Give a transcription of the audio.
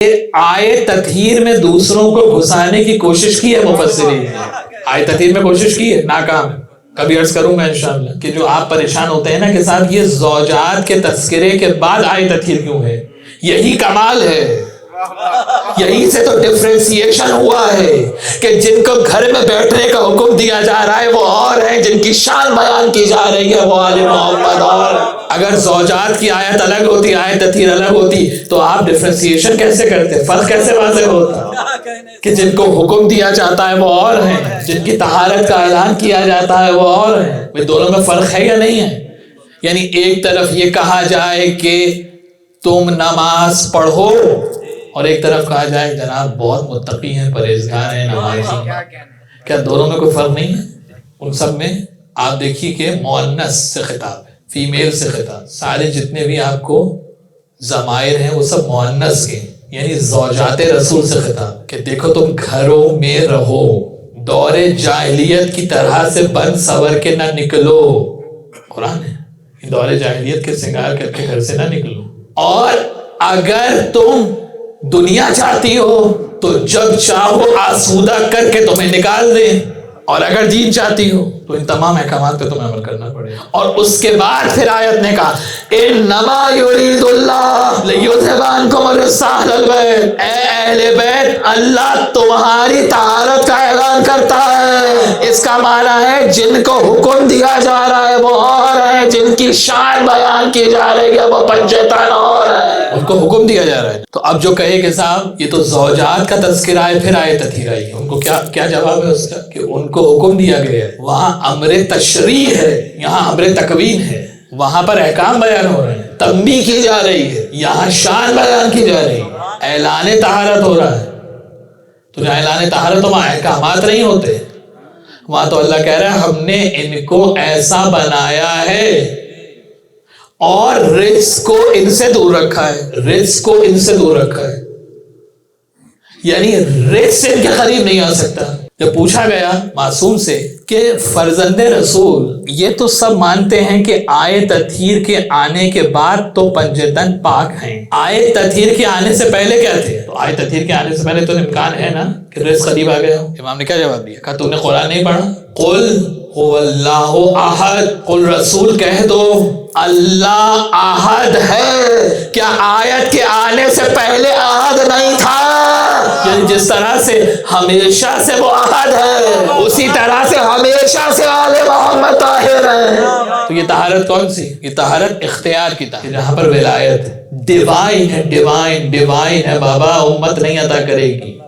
آئے تطہیر میں دوسروں کو گھسانے کی کوشش کی ہے مفسرین نے. آئے تطہیر میں کوشش کی ہے، ناکام. کبھی عرض کروں گا انشاءاللہ کہ جو آپ پریشان ہوتے ہیں نا کہ صاحب یہ زوجات کے تذکرے کے بعد آئے تطہیر کیوں ہے، یہی کمال ہے. یہی سے تو ڈفرینسیشن ہوا ہے کہ جن کو گھر میں بیٹھنے کا حکم دیا جا رہا ہے وہ اور ہیں، جن کی شان بیان کی جا رہی ہے وہ آل محمد. اور اگر زوجات کی آیت الگ ہوتی، آیت تطہیر الگ ہوتی تو آپ ڈفرینسیشن کیسے کرتے، فرق کیسے واضح ہوتا کہ جن کو حکم دیا جاتا ہے وہ اور ہیں، جن کی طہارت کا اعلان کیا جاتا ہے وہ اور ہیں. وہ دونوں میں فرق ہے یا نہیں ہے؟ یعنی ایک طرف یہ کہا جائے کہ تم نماز پڑھو اور ایک طرف کہا جائے جناب بہت متقی ہیں، پرہیزگار ہیں، نمازی ہیں. کیا دونوں میں کوئی فرق نہیں ہے؟ ان سب میں آپ دیکھیے کہ مؤنث سے خطاب ہے، فیمیل سے خطاب. سارے جتنے بھی آپ کو ضمائر ہیں وہ سب مؤنث کے، یعنی زوجات رسول سے خطاب کہ دیکھو تم گھروں میں رہو، دور جاہلیت کی طرح سے بن سور کے نہ نکلو. قرآن ہے، دور جاہلیت کے سنگار کر کے گھر سے نہ نکلو. اور اگر تم دنیا چاہتی ہو تو جب چاہو آسودہ کر کے تمہیں نکال دیں، اور اگر دین چاہتی ہو تو ان تمام احکامات پہ تمہیں عمل کرنا پڑے. اور اس کے بعد پھر آیت نے کہا انما یرید اللہ لیذھب عنکم الرجس اہل البیت، اے اہل بیت اللہ تمہاری طہارت کا اعلان کرتا ہے. اس کا معنی ہے جن کو حکم دیا جا رہا ہے وہ اور ہیں، جن کی شان بیان کی جا رہی ہے وہ پنجتن اور ہیں. ان کو حکم دیا جا رہا ہے. تو اب جو کہے کہ صاحب یہ تو زوجات کا تذکرہ ہے پھر آئے تطہیر آئی، ان کو کیا جواب ہے اس کا کہ ان کو حکم دیا گیا ہے. وہاں امر تشریع ہے، یہاں امر تکوین ہے. وہاں پر احکام بیان ہو رہے ہیں، تنبیہ کی جا رہی ہے. یہاں شان بیان کی جا رہی ہے، اعلان طہارت ہو رہا ہے. تو جو اعلان طہارت ہو وہاں احکامات نہیں ہوتے. وہاں تو اللہ کہہ رہا ہے ہم نے ان کو ایسا بنایا ہے اور رزق کو ان سے دور رکھا ہے، رزق کو ان سے دور رکھا ہے، یعنی رزق سے ان کے قریب نہیں آ سکتا. جب پوچھا گیا معصوم سے کہ فرزند رسول یہ تو سب مانتے ہیں کہ آئے تطہیر کے آنے کے بعد تو پنجتن پاک ہیں، آئے تطہیر کے آنے سے پہلے کیا تھے؟ تو آئے تطہیر کے آنے سے پہلے تو امکان ہے نا کہ رزق قریب آ گیا ہو. امام نے کیا جواب دیا؟ کہا تم نے قرآن نہیں پڑھا؟ قل هو اللہ احد، قل رسول کہہ دو اللہ احد ہے. کیا آیت کے آنے سے پہلے احد نہیں تھا؟ یعنی جس طرح سے ہمیشہ سے وہ احد ہے اسی طرح سے ہمیشہ سے آل محمد طاہر ہے. تو یہ طہارت کون سی؟ یہ طہارت اختیار کی طہارت، جہاں پر ولایت ڈیوائن ہے، ڈیوائن ہے بابا، امت نہیں عطا کرے گی.